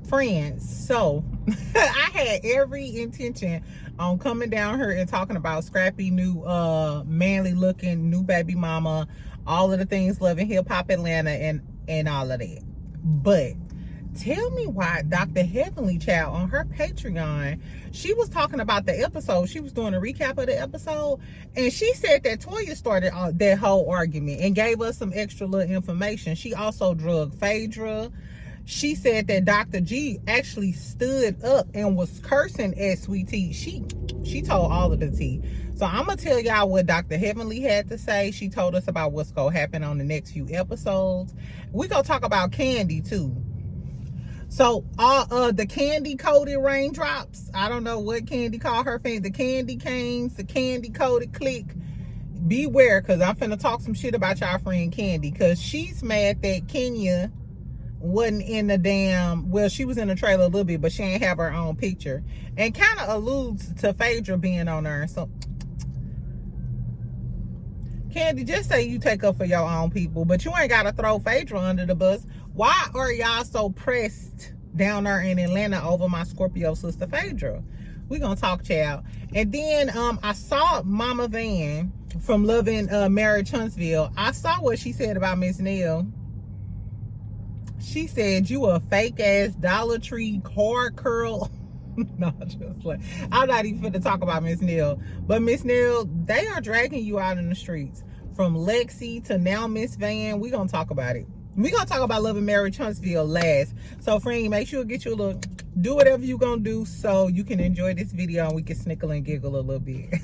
Friends, so I had every intention on coming down here and talking about scrappy new manly looking new baby mama, all of the things Loving Hip Hop Atlanta and all of that. But tell me why Dr. Heavenly Child on her Patreon, she was talking about the episode. She was doing a recap of the episode, and she said that Toya started that whole argument and gave us some extra little information. She also drugged Phaedra. She said that Dr. G actually stood up and was cursing at Sweet Tea. She told all of the tea. So I'm going to tell y'all what Dr. Heavenly had to say. She told us about what's going to happen on the next few episodes. We're going to talk about Kandi too. So all the candy coated raindrops, I don't know what Kandi called her fans, the candy canes, the candy coated clique. Beware, because I'm finna talk some shit about y'all friend Kandi, because she's mad that Kenya wasn't in the damn, well, she was in the trailer a little bit, but she ain't have her own picture, and kind of alludes to Phaedra being on there. So Kandi, just say you take up for your own people, but you ain't gotta throw Phaedra under the bus. Why are y'all so pressed down there in Atlanta over my Scorpio sister Phaedra? We gonna talk, child. And then I saw Mama Van from Loving Marriage Huntsville. I saw what she said about Miss Nell. She said, you a fake ass Dollar Tree car curl. No, just like, I'm not even finna talk about Miss Nell. But Miss Nell, they are dragging you out in the streets. From Lexi to now Miss Van. We gonna talk about it. We gonna talk about Loving Marriage Huntsville last. So friend, make sure you get you a little, do whatever you gonna do so you can enjoy this video and we can snickle and giggle a little bit.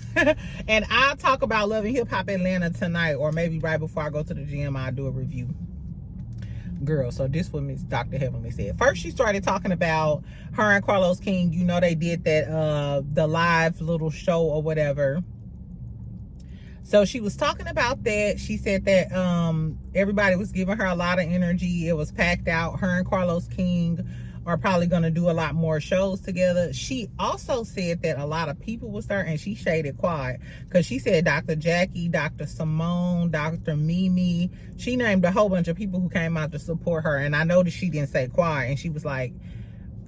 And I'll talk about Loving Hip Hop Atlanta tonight, or maybe right before I go to the gym, I'll do a review. Girl, so this what Miss Dr. Heavenly said. First, she started talking about her and Carlos King. You know, they did that the live little show or whatever. So she was talking about that. She said that everybody was giving her a lot of energy. It was packed out. Her and Carlos King are probably going to do a lot more shows together. She also said that a lot of people was there, and she shaded quiet because she said Dr. Jackie, Dr. Simone, Dr. Mimi. She named a whole bunch of people who came out to support her, and I noticed she didn't say quiet, and she was like,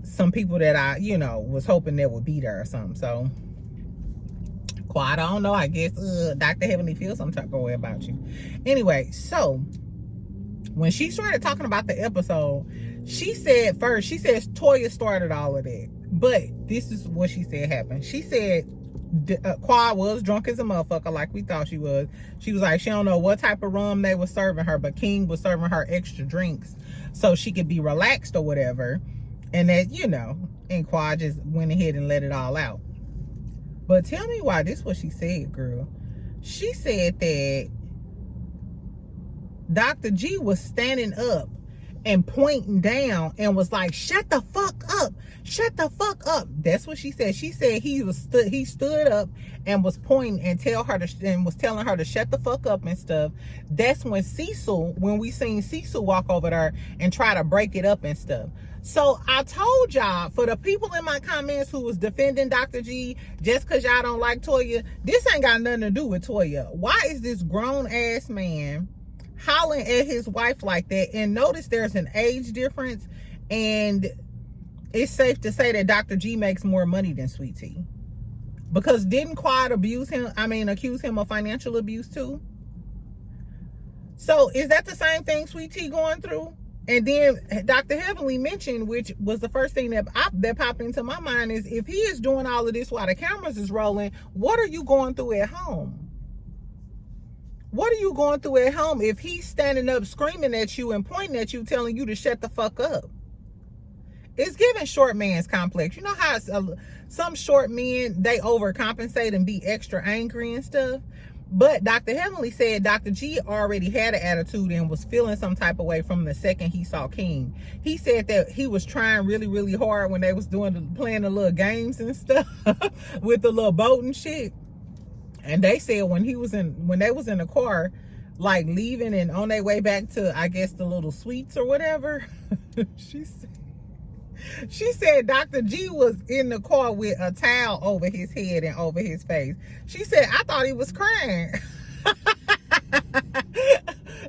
some people that I, you know, was hoping that would be there or something. So quiet, I don't know, I guess Dr. Heavenly feels some type of way about you. Anyway, so when she started talking about the episode, she said first, she says Toya started all of that. But this is what she said happened. She said Quad was drunk as a motherfucker, like we thought she was. She was like, she don't know what type of rum they were serving her, but King was serving her extra drinks so she could be relaxed or whatever. And that, you know, and Quad just went ahead and let it all out. But tell me why this is what she said, girl. She said that Dr. G was standing up and pointing down and was like, shut the fuck up, shut the fuck up. That's what she said. She said he stood up and was pointing and was telling her to shut the fuck up and stuff. That's when we seen Cecil walk over there and try to break it up and stuff. So I told y'all, for the people in my comments who was defending Dr. G just because y'all don't like Toya, this ain't got nothing to do with Toya. Why is this grown ass man hollering at his wife like that? And notice there's an age difference, and it's safe to say that Dr. G makes more money than Sweet Tea, because didn't Quad accuse him of financial abuse too? So is that the same thing Sweet Tea going through? And then Dr. Heavenly mentioned, which was the first thing that popped into my mind, is if he is doing all of this while the cameras is rolling, what are you going through at home? What are you going through at home if he's standing up screaming at you and pointing at you, telling you to shut the fuck up? It's giving short man's complex. You know how some short men, they overcompensate and be extra angry and stuff? But Dr. Heavenly said Dr. G already had an attitude and was feeling some type of way from the second he saw King. He said that he was trying really, really hard when they was playing the little games and stuff with the little boat and shit. And they said when they was in the car, like leaving and on their way back to, I guess, the little suites or whatever, she said Dr. G was in the car with a towel over his head and over his face. She said, I thought he was crying.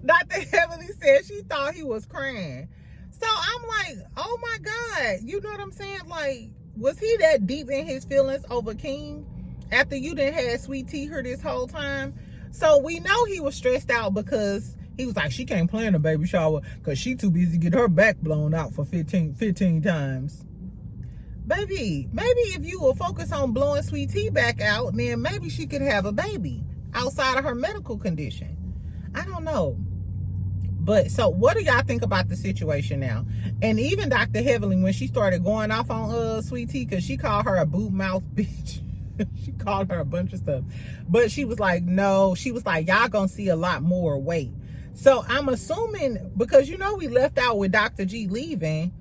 Dr. Heavenly said she thought he was crying. So I'm like, oh my God. You know what I'm saying? Like, was he that deep in his feelings over King after you didn't have Sweet Tea here this whole time? So we know he was stressed out because he was like, she can't plan a baby shower because she too busy to get her back blown out for 15 times. Baby, maybe if you will focus on blowing Sweet Tea back out, then maybe she could have a baby outside of her medical condition. I don't know. But so what do y'all think about the situation now? And even Dr. Heavenly, when she started going off on Sweet Tea, because she called her a boot mouth bitch. She called her a bunch of stuff. But she was like, no, she was like, y'all gonna see a lot more weight. So I'm assuming, because you know we left out with Dr. G leaving,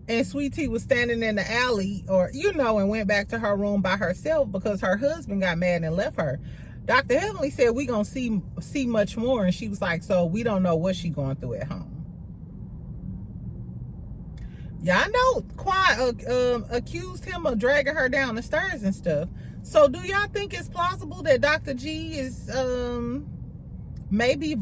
and Sweet Tea was standing in the alley, or you know, and went back to her room by herself because her husband got mad and left her. Dr. Heavenly said we gonna see much more, and she was like, so we don't know what she going through at home. Y'all know Quad accused him of dragging her down the stairs and stuff. So do y'all think it's plausible that Dr. G is maybe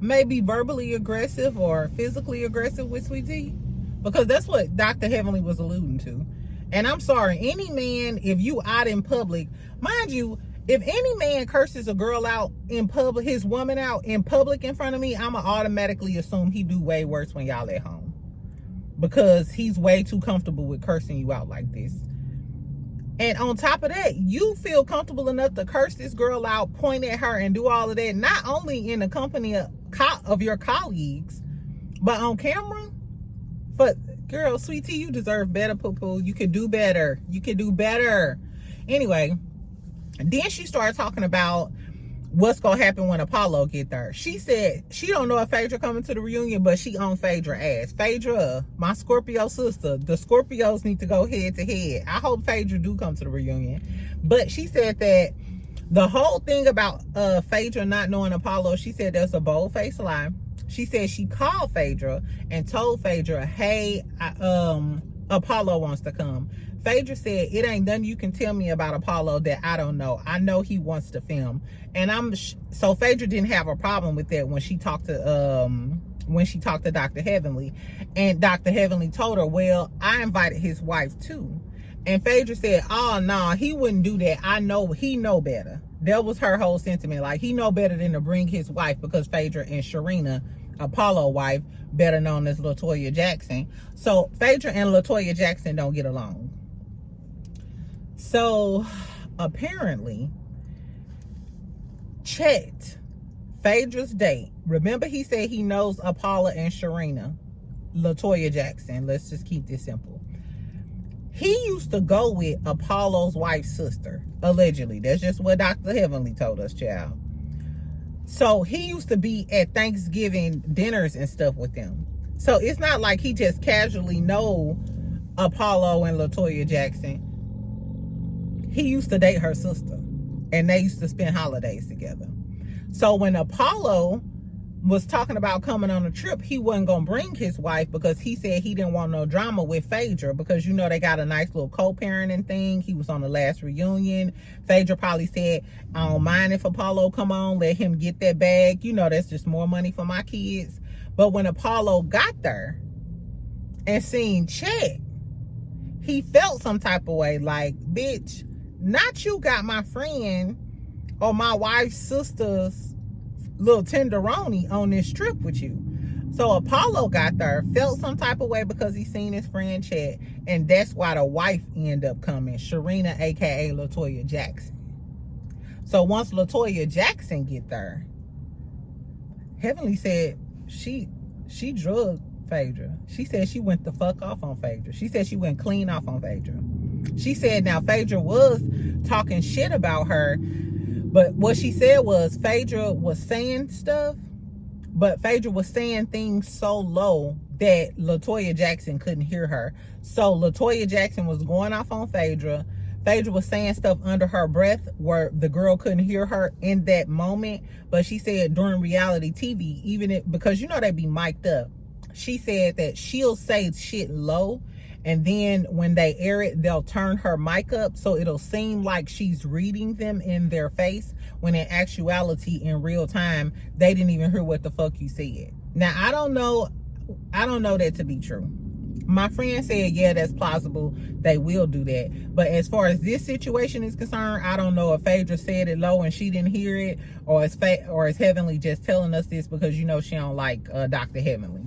maybe verbally aggressive or physically aggressive with Sweet Tea? Because that's what Dr. Heavenly was alluding to. And I'm sorry, any man, if you out in public, mind you, if any man curses a girl out in public, his woman out in public in front of me, I'ma automatically assume he do way worse when y'all at home. Because he's way too comfortable with cursing you out like this. And on top of that, you feel comfortable enough to curse this girl out, point at her, and do all of that, not only in the company of your colleagues, but on camera. But girl, Sweet Tea, you deserve better, poo-poo. You could do better. You could do better. Anyway, then she started talking about what's gonna happen when Apollo get there. She said she don't know if Phaedra coming to the reunion, but she on Phaedra ass. Phaedra, my Scorpio sister, the Scorpios need to go head to head. I hope Phaedra do come to the reunion. But she said that the whole thing about Phaedra not knowing Apollo, she said that's a bold-faced lie. She said she called Phaedra and told Phaedra, hey, Apollo wants to come. Phaedra said, it ain't nothing you can tell me about Apollo that I don't know. I know he wants to film. And so Phaedra didn't have a problem with that when she talked to Dr. Heavenly. And Dr. Heavenly told her, well, I invited his wife too. And Phaedra said, oh, no, he wouldn't do that. I know he know better. That was her whole sentiment. Like, he know better than to bring his wife, because Phaedra and Sharina, Apollo wife, better known as LaToya Jackson. So Phaedra and LaToya Jackson don't get along. So apparently, Chet, Phaedra's date, remember he said he knows Apollo and Sharina, LaToya Jackson. Let's just keep this simple. He used to go with Apollo's wife's sister, allegedly. That's just what Dr. Heavenly told us, child. So he used to be at Thanksgiving dinners and stuff with them. So it's not like he just casually know Apollo and LaToya Jackson. He used to date her sister, and they used to spend holidays together. So when Apollo was talking about coming on a trip, he wasn't gonna bring his wife because he said he didn't want no drama with Phaedra, because you know they got a nice little co-parenting thing. He was on the last reunion. Phaedra probably said, I don't mind if Apollo come on, let him get that bag. You know, that's just more money for my kids. But when Apollo got there and seen Chet, he felt some type of way, like, bitch, not you got my friend or my wife's sister's little tenderoni on this trip with you. So Apollo got there, felt some type of way because he seen his friend Chet, and that's why the wife ended up coming, Sharina, aka LaToya Jackson. So once LaToya Jackson get there, Heavenly said she drugged Phaedra. She said she went the fuck off on Phaedra. She said she went clean off on Phaedra. She said now Phaedra was talking shit about her, but what she said was Phaedra was saying stuff, but Phaedra was saying things so low that LaToya Jackson couldn't hear her. So LaToya Jackson was going off on Phaedra. Phaedra was saying stuff under her breath where the girl couldn't hear her in that moment. But she said during reality TV, because you know they be mic'd up, she said that she'll say shit low, and then when they air it, they'll turn her mic up so it'll seem like she's reading them in their face, when in actuality, in real time, they didn't even hear what the fuck you said. Now, I don't know that to be true. My friend said, yeah, that's plausible. They will do that. But as far as this situation is concerned, I don't know if Phaedra said it low and she didn't hear it, or is Heavenly just telling us this because, you know, she don't like Dr. Heavenly.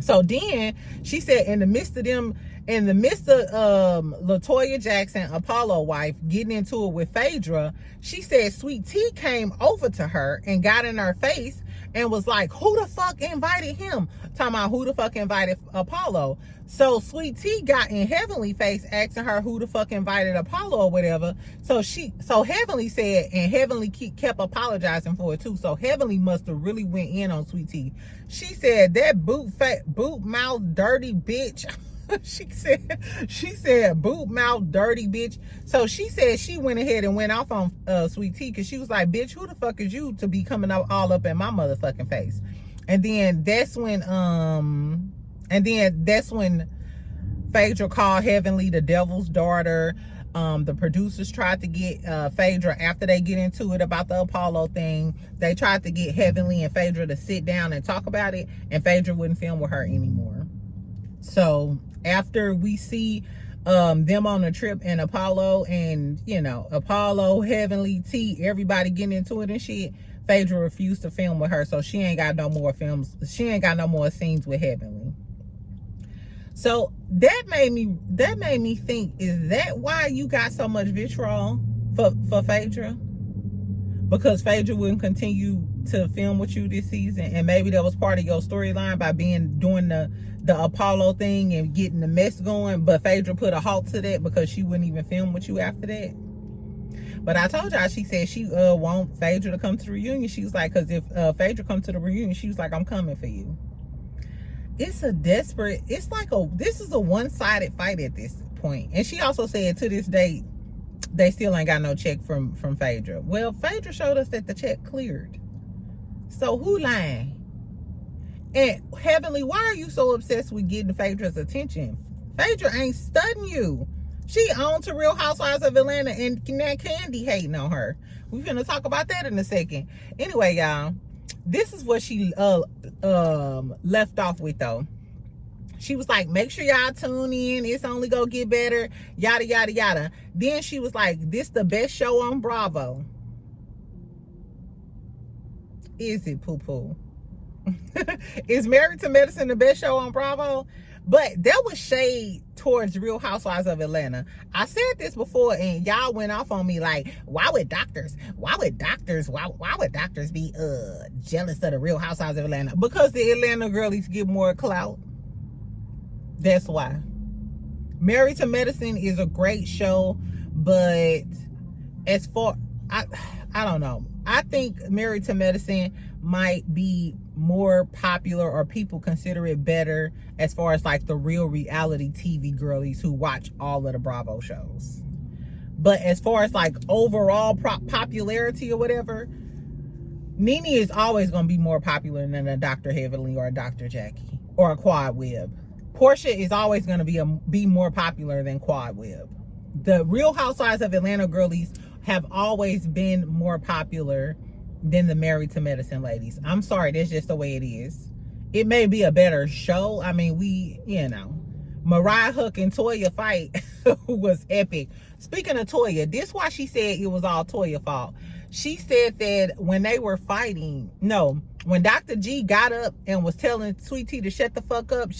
So then she said in the midst of LaToya Jackson, Apollo wife, getting into it with Phaedra, she said Sweet Tea came over to her and got in her face and was like, who the fuck invited him? Talking about who the fuck invited Apollo. So Sweet Tea got in Heavenly face asking her who the fuck invited Apollo or whatever. So Heavenly said, and Heavenly kept apologizing for it too. So Heavenly must have really went in on Sweet Tea. She said that boot mouth dirty bitch. she said boot mouth dirty bitch. So she said she went ahead and went off on Sweet Tea because she was like, bitch, who the fuck is you to be coming up all up in my motherfucking face? And then that's when Phaedra called Heavenly the devil's daughter. The producers tried to get Phaedra, after they get into it about the Apollo thing, they tried to get Heavenly and Phaedra to sit down and talk about it, and Phaedra wouldn't film with her anymore. So after we see them on a trip and Apollo and, you know, Apollo, Heavenly, T, everybody getting into it and shit, Phaedra refused to film with her, so she ain't got no more films. She ain't got no more scenes with Heavenly. So that made me think, is that why you got so much vitriol for Phaedra? Because Phaedra wouldn't continue to film with you this season, and maybe that was part of your storyline by doing the Apollo thing and getting the mess going, but Phaedra put a halt to that because she wouldn't even film with you after that. But I told y'all, she said she want Phaedra to come to the reunion. She was like, because if Phaedra comes to the reunion, she was like, I'm coming for you. This is a one-sided fight at this point. And she also said to this day, they still ain't got no check from Phaedra. Well, Phaedra showed us that the check cleared. So who lying? And Heavenly, why are you so obsessed with getting Phaedra's attention? Phaedra ain't studying you. She on to Real Housewives of Atlanta, and that Kandi hating on her. We finna talk about that in a second. Anyway, y'all, this is what she left off with though. She was like, make sure y'all tune in. It's only gonna get better. Yada, yada, yada. Then she was like, this the best show on Bravo. Is it, poo-poo? Is Married to Medicine the best show on Bravo? But that was shade towards Real Housewives of Atlanta. I said this before and y'all went off on me like, why would doctors be jealous of the Real Housewives of Atlanta? Because the Atlanta girlies get more clout. That's why. Married to Medicine is a great show, but as far, I don't know. I think Married to Medicine might be more popular, or people consider it better as far as like the real reality TV girlies who watch all of the Bravo shows. But as far as like overall popularity or whatever, Nene is always going to be more popular than a Dr. Heavenly or a Dr. Jackie or a Quad Web. Portia is always going to be more popular than Quad Web. The Real Housewives of Atlanta girlies have always been more popular than the Married to Medicine ladies. I'm sorry, that's just the way it is. It may be a better show. I mean, Mariah Hook and Toya fight was epic. Speaking of Toya, this is why she said it was all Toya's fault. She said that when they were fighting, when Dr. G got up and was telling Sweet Tea to shut the fuck up,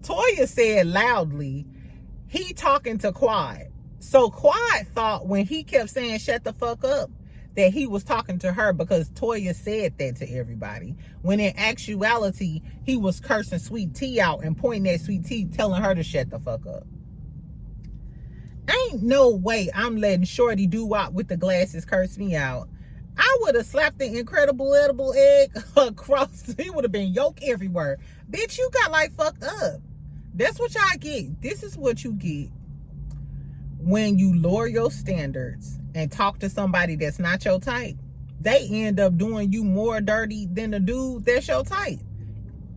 Toya said loudly, he talking to Quad. So Quad thought when he kept saying shut the fuck up that he was talking to her because Toya said that to everybody. When in actuality, he was cursing Sweet Tea out and pointing at Sweet Tea, telling her to shut the fuck up. Ain't no way I'm letting Shorty Doo-Wop with the glasses curse me out. I would have slapped the incredible edible egg across. He would have been yolk everywhere. Bitch, you got like fucked up. That's what y'all get. This is what you get when you lower your standards and talk to somebody that's not your type. They end up doing you more dirty than the dude that's your type.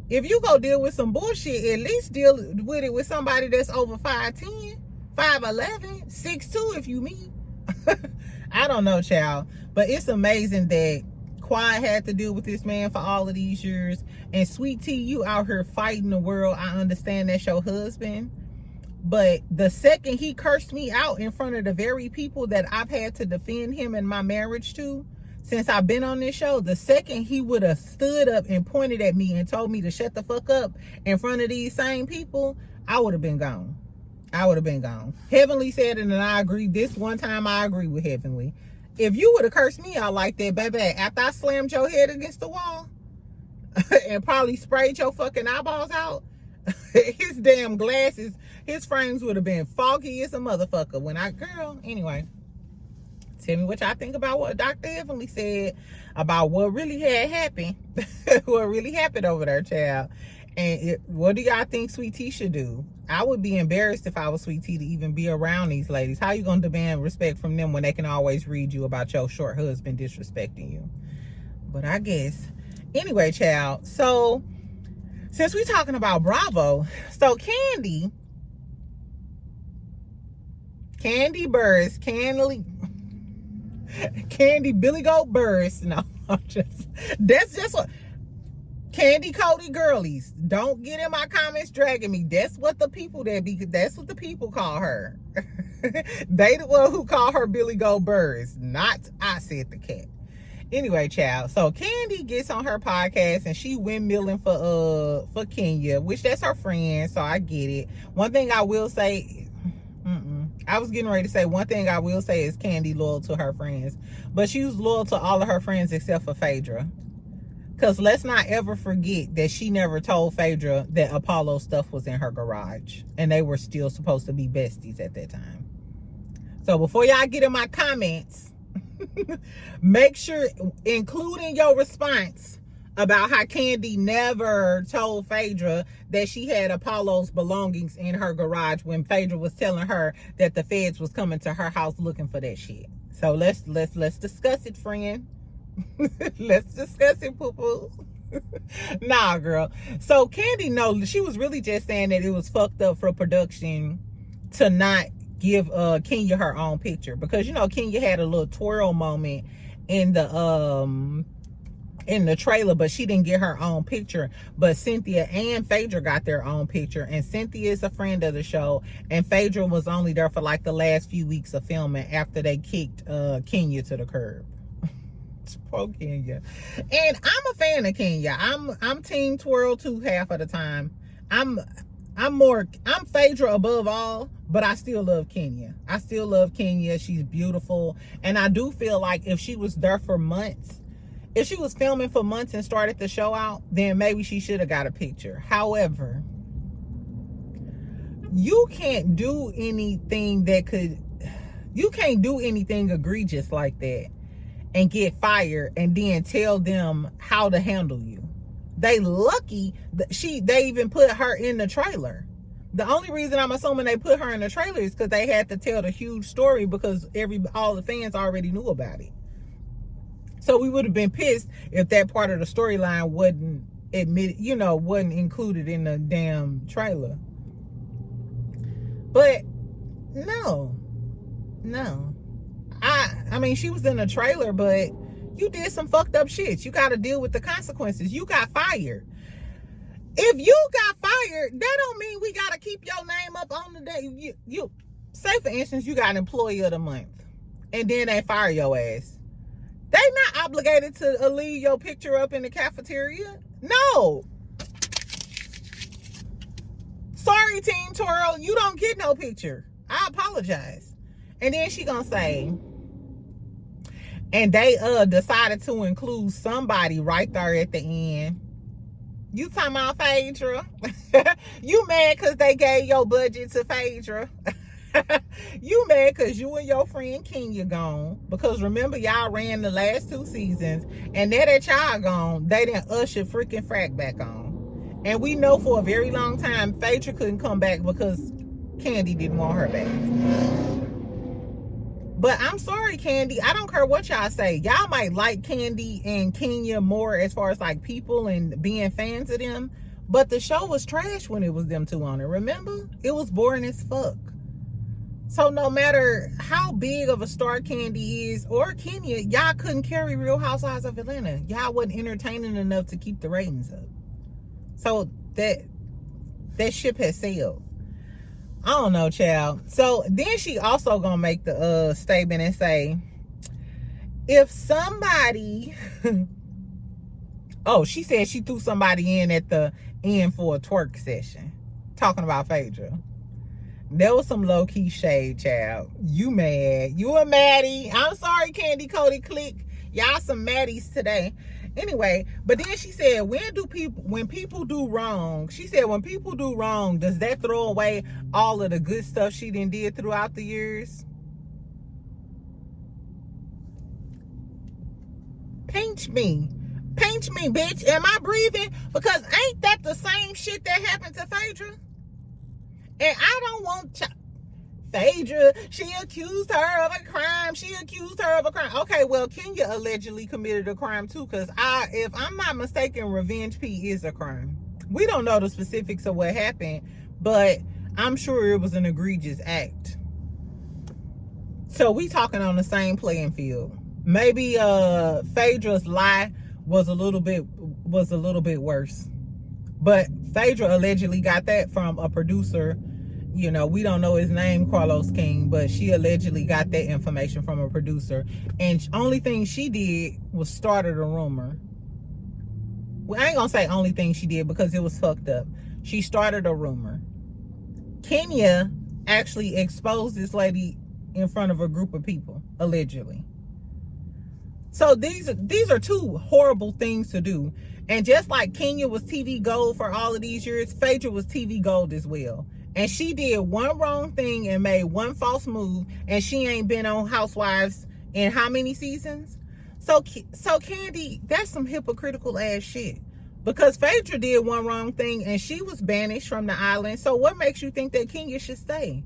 If you go deal with some bullshit, at least deal with it with somebody that's over 5'10", 5'11", 6'2" if you me. I don't know, child. But it's amazing that Quad had to deal with this man for all of these years. And Sweet Tea, you out here fighting the world. I understand that's your husband. But the second he cursed me out in front of the very people that I've had to defend him in my marriage to, since I've been on this show, the second he would have stood up and pointed at me and told me to shut the fuck up in front of these same people, I would have been gone. I would have been gone. Heavenly said it, and I agree. This one time I agree with Heavenly. If you would have cursed me out like that, baby, after I slammed your head against the wall and probably sprayed your fucking eyeballs out, his damn glasses, his frames would have been foggy as a motherfucker. Girl, anyway. Tell me what y'all think about what Dr. Heavenly said about what really had happened. What really happened over there, child. And what do y'all think Sweet Tea should do? I would be embarrassed if I was Sweet Tea to even be around these ladies. How you gonna demand respect from them when they can always read you about your short husband disrespecting you? But I guess. Anyway, child. So, since we're talking about Bravo, so Kandi Buruss, Kandi Billy Goat Burruss. No, that's just what Kandi Cody girlies. Don't get in my comments dragging me. That's what the people that's what the people call her. They the one who call her Billy Goat Burruss, not I said the cat. Anyway, child. So Kandi gets on her podcast and she windmilling for Kenya, which that's her friend, so I get it. One thing I will say, I was getting ready to say one thing I will say is Kandi loyal to her friends, but she was loyal to all of her friends except for Phaedra. Because let's not ever forget that she never told Phaedra that Apollo stuff was in her garage, and they were still supposed to be besties at that time. So before y'all get in my comments, make sure, including your response about how Kandi never told Phaedra that she had Apollo's belongings in her garage when Phaedra was telling her that the feds was coming to her house looking for that shit. So let's discuss it, friend. Let's discuss it, poo-poo. Nah, girl. So Kandi, no, she was really just saying that it was fucked up for production to not give Kenya her own picture, because you know Kenya had a little twirl moment in the trailer, but she didn't get her own picture. But Cynthia and Phaedra got their own picture, and Cynthia is a friend of the show, and Phaedra was only there for like the last few weeks of filming after they kicked Kenya to the curb. Poor Kenya. And I'm a fan of Kenya. I'm team twirl too half of the time. I'm Phaedra above all, but I still love Kenya. I still love Kenya. She's beautiful, and I do feel like if she was there for months, if she was filming for months and started the show out, then maybe she should have got a picture. However, you can't do anything egregious like that and get fired and then tell them how to handle you. They lucky that they even put her in the trailer. The only reason I'm assuming they put her in the trailer is because they had to tell the huge story, because all the fans already knew about it. So we would have been pissed if that part of the storyline wasn't included in the damn trailer. But no. I mean, she was in a trailer, but you did some fucked up shit. You got to deal with the consequences. You got fired. If you got fired, that don't mean we got to keep your name up on the day. You say, for instance, you got Employee of the Month, and then they fire your ass. They not obligated to leave your picture up in the cafeteria. No. Sorry, Team Twirl, you don't get no picture. I apologize. And then she gonna say, and they decided to include somebody right there at the end. You talking about Phaedra? You mad because they gave your budget to Phaedra? You mad because you and your friend Kenya gone? Because remember, y'all ran the last 2 seasons, and now that y'all gone, they didn't usher freaking Frack back on. And we know for a very long time Phaedra couldn't come back because Kandi didn't want her back. But I'm sorry, Kandi, I don't care what y'all say. Y'all might like Kandi and Kenya more as far as like people and being fans of them, but the show was trash when it was them two on it. Remember? It was boring as fuck. So no matter how big of a star Kandi is or Kenya, y'all couldn't carry Real Housewives of Atlanta. Y'all wasn't entertaining enough to keep the ratings up. So that ship has sailed. I don't know, child. So then she also gonna make the statement and say, if somebody oh, she said she threw somebody in at the end for a twerk session. Talking about Phaedra. There was some low-key shade, child. You mad. You a maddie. I'm sorry, Kandi Cody Click. Y'all some maddies today. Anyway, but then she said, when people do wrong, she said, when people do wrong, does that throw away all of the good stuff she did throughout the years? Pinch me. Pinch me, bitch. Am I breathing? Because ain't that the same shit that happened to Phaedra? And I don't want Phaedra, she accused her of a crime. She accused her of a crime. Okay, well, Kenya allegedly committed a crime too, because if I'm not mistaken, revenge P is a crime. We don't know the specifics of what happened, but I'm sure it was an egregious act. So we talking on the same playing field. Maybe Phaedra's lie was a little bit worse. But Phaedra allegedly got that from a producer. You know, we don't know his name, Carlos King, but she allegedly got that information from a producer. And only thing she did was started a rumor. Well, I ain't gonna say only thing she did because it was fucked up. She started a rumor. Kenya actually exposed this lady in front of a group of people, allegedly. So these are two horrible things to do. And just like Kenya was TV gold for all of these years, Phaedra was TV gold as well. And she did one wrong thing and made one false move, and she ain't been on Housewives in how many seasons? So Kandi, that's some hypocritical ass shit. Because Phaedra did one wrong thing and she was banished from the island. So what makes you think that Kenya should stay?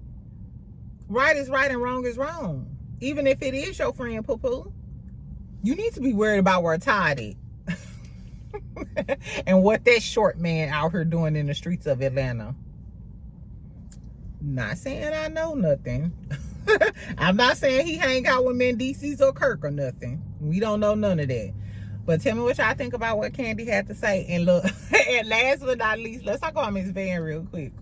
Right is right and wrong is wrong. Even if it is your friend Poo Poo. You need to be worried about where Todd is. And what that short man out here doing in the streets of Atlanta. Not saying I know nothing. I'm not saying he hang out with Mendeecees or Kirk or nothing. We don't know none of that. But tell me what y'all think about what Kandi had to say. And look, and last but not least, let's talk about Miss Van real quick.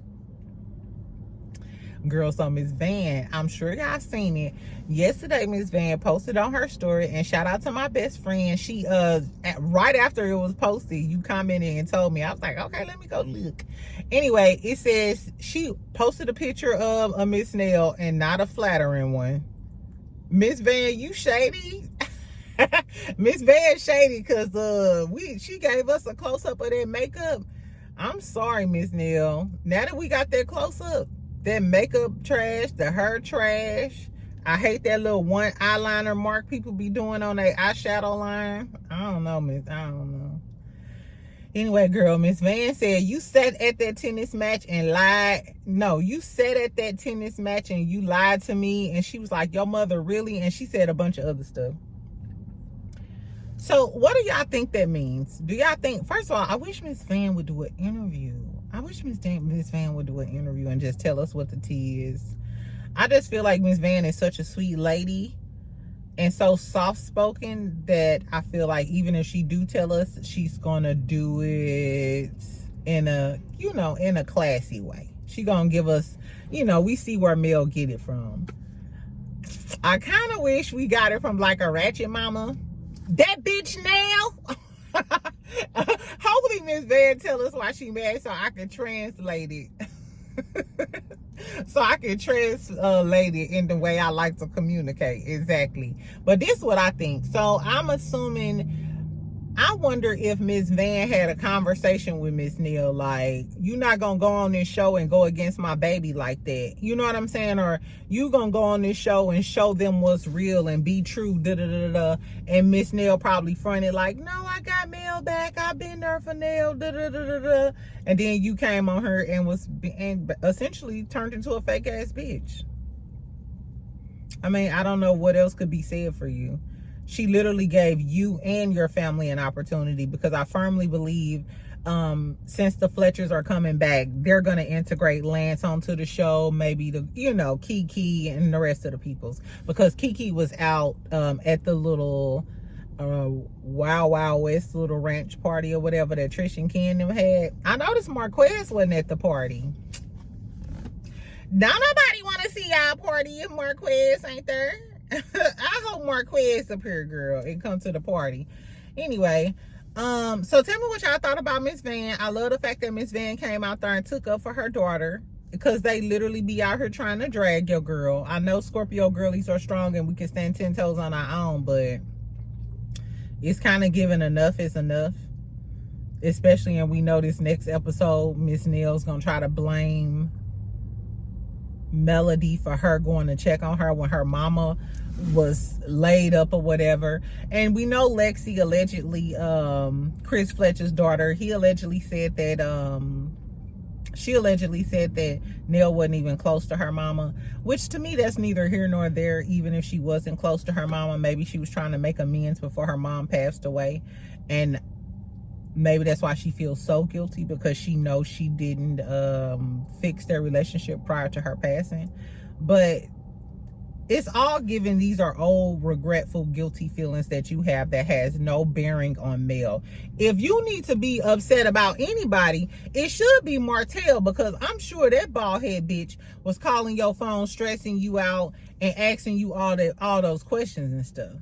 Girl, so Miss Van, I'm sure y'all seen it. Yesterday, Miss Van posted on her story, and shout out to my best friend. She right after it was posted, you commented and told me. I was like, okay, let me go look. Anyway, it says she posted a picture of a Miss Nell, and not a flattering one. Miss Van, you shady. Miss Van shady because she gave us a close-up of that makeup. I'm sorry, Miss Nell. Now that we got that close-up, that makeup trash, the hair trash. I hate that little one eyeliner mark people be doing on their eyeshadow line. I don't know, Miss. I don't know. Anyway, girl, Miss Van said, you sat at that tennis match and lied. No, you sat at that tennis match and you lied to me. And she was like, your mother really? And she said a bunch of other stuff. So what do y'all think that means? Do y'all think, first of all, I wish Miss Van would do an interview. I wish Miss Van would do an interview and just tell us what the tea is. I just feel like Miss Van is such a sweet lady and so soft-spoken that I feel like even if she do tell us, she's gonna do it in a, in a classy way. She gonna give us, we see where Mel get it from. I kind of wish we got it from like a ratchet mama. That bitch Nell. Hopefully Miss Van tell us why she mad so I can translate it. So I can translate it in the way I like to communicate. Exactly. But this is what I think. So I'm assuming, I wonder if Miss Van had a conversation with Miss Nell, like, you're not gonna go on this show and go against my baby like that. You know what I'm saying? Or you gonna go on this show and show them what's real and be true, da-da-da-da-da. And Miss Nell probably fronted like, no, I got Mel back. I've been there for Nell, da-da-da-da-da. And then you came on her and essentially turned into a fake ass bitch. I mean, I don't know what else could be said for you. She literally gave you and your family an opportunity, because I firmly believe since the Fletchers are coming back, they're going to integrate Lance onto the show, maybe the, you know, Kiki and the rest of the peoples, because Kiki was out at the little Wild Wild West little ranch party or whatever that Trish and Ken them had. I noticed Marquez wasn't at the party. Now nobody want to see y'all party if Marquez ain't there. I hope Marquez up here, girl, and come to the party. Anyway, so tell me what y'all thought about Miss Van. I love the fact that Miss Van came out there and took up for her daughter, because they literally be out here trying to drag your girl. I know Scorpio girlies are strong and we can stand 10 toes on our own, but it's kind of giving enough is enough. Especially, and we know this next episode, Miss Nell's gonna try to blame Melody for her going to check on her when her mama was laid up or whatever. And we know Lexi allegedly, Chris Fletcher's daughter, she allegedly said that Nell wasn't even close to her mama, which to me that's neither here nor there. Even if she wasn't close to her mama, maybe she was trying to make amends before her mom passed away, and maybe that's why she feels so guilty, because she knows she didn't fix their relationship prior to her passing. But it's all given, these are old, regretful, guilty feelings that you have that has no bearing on Mel. If you need to be upset about anybody, it should be Martell, because I'm sure that bald head bitch was calling your phone, stressing you out, and asking you all those questions and stuff.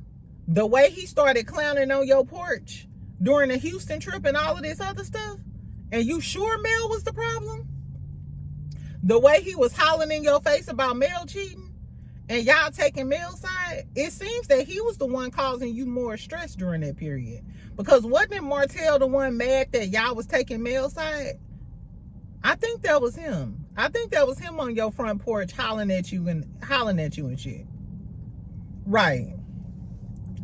The way he started clowning on your porch during the Houston trip and all of this other stuff, and you sure Mel was the problem? The way he was hollering in your face about Mel cheating, and y'all taking Mel's side, it seems that he was the one causing you more stress during that period. Because wasn't Martell the one mad that y'all was taking Mel's side? I think that was him. I think that was him on your front porch hollering at you and shit. Right.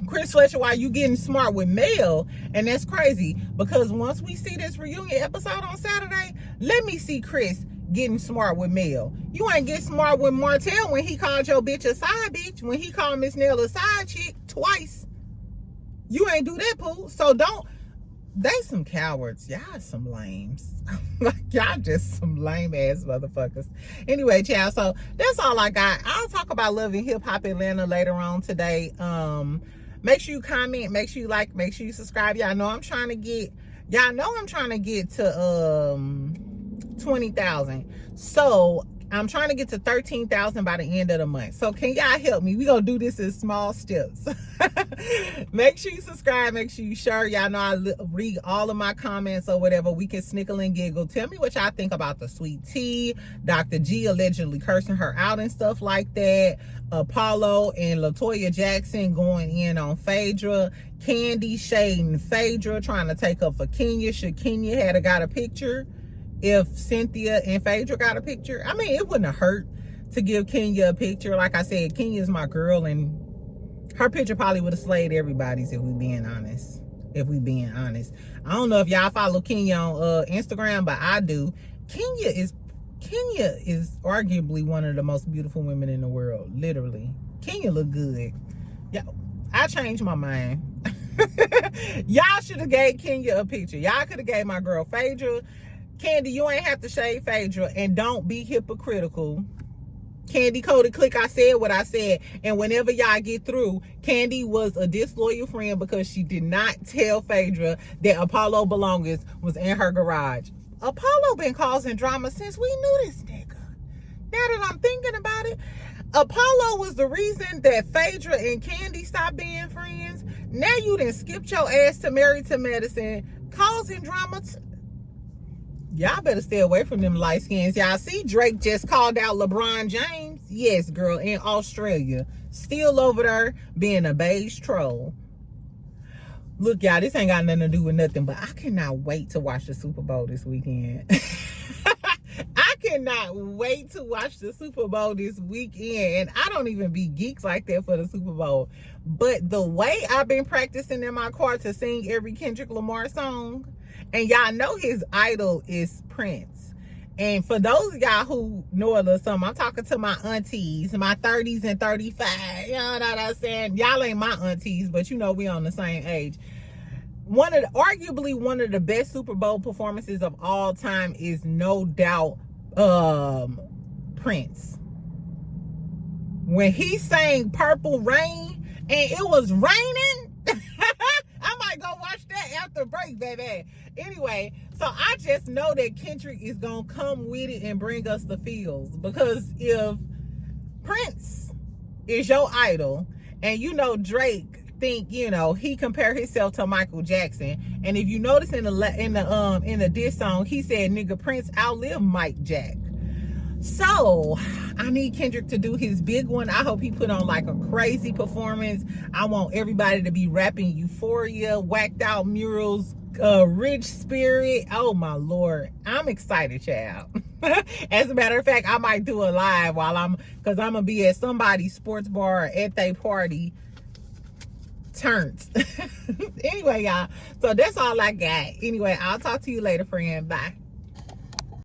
Chris Fletcher, why you getting smart with Mel? And that's crazy, because once we see this reunion episode on Saturday, let me see Chris getting smart with Mel. You ain't get smart with Martell when he called your bitch a side bitch, when he called Miss Nell a side chick twice. You ain't do that, poo. So don't, they some cowards. Y'all some lames. Like, y'all just some lame ass motherfuckers. Anyway, child, so that's all I got. I'll talk about Love and Hip Hop Atlanta later on today. Make sure you comment, make sure you like, make sure you subscribe. Y'all know I'm trying to get to 20,000. So I'm trying to get to 13,000 by the end of the month. So can y'all help me? We gonna do this in small steps. Make sure you subscribe, make sure you share. Y'all know I read all of my comments or whatever. We can snickle and giggle. Tell me what y'all think about the Sweet Tea, Dr. G allegedly cursing her out and stuff like that, Apollo and LaToya Jackson going in on Phaedra, Kandi shading Phaedra, trying to take up for Kenya. Should Kenya had got a picture if Cynthia and Phaedra got a picture? I mean, it wouldn't have hurt to give Kenya a picture. Like I said, Kenya's my girl, and her picture probably would have slayed everybody's, if we being honest. I don't know if y'all follow Kenya on Instagram, but I do. Kenya is arguably one of the most beautiful women in the world. Literally. Kenya look good. Yeah, I changed my mind. Y'all should have gave Kenya a picture. Y'all could have gave my girl Phaedra. Kandi, you ain't have to shade Phaedra, and don't be hypocritical. Kandi Cody Click, I said what I said, and whenever y'all get through, Kandi was a disloyal friend because she did not tell Phaedra that Apollo belongings was in her garage. Apollo been causing drama since we knew this nigga. Now that I'm thinking about it, Apollo was the reason that Phaedra and Kandi stopped being friends. Now you done skipped your ass to Married to Medicine, causing drama. Y'all better stay away from them light skins. Y'all see Drake just called out LeBron James? Yes, girl, in Australia. Still over there being a beige troll. Look, y'all, this ain't got nothing to do with nothing, but I cannot wait to watch the Super Bowl this weekend. I cannot wait to watch the Super Bowl this weekend. And I don't even be geeks like that for the Super Bowl. But the way I've been practicing in my car to sing every Kendrick Lamar song, and y'all know his idol is Prince. And for those of y'all who know a little something, I'm talking to my aunties, my 30s and 35. You know what I'm saying? Y'all ain't my aunties, but you know we on the same age. arguably one of the best Super Bowl performances of all time is no doubt Prince. When he sang Purple Rain and it was raining, I might go watch that after break, baby. Anyway, so I just know that Kendrick is gonna come with it and bring us the feels, because if Prince is your idol and you know Drake think, you know, he compare himself to Michael Jackson, and if you notice in the diss song, he said nigga Prince outlived Mike Jack. So I need Kendrick to do his big one. I hope he put on like a crazy performance. I want everybody to be rapping Euphoria, whacked out murals, Rich Spirit. Oh my Lord, I'm excited, child. As a matter of fact, I might do a live because I'm gonna be at somebody's sports bar at their party. Turns. Anyway, y'all, so that's all I got. Anyway, I'll talk to you later, friend. Bye.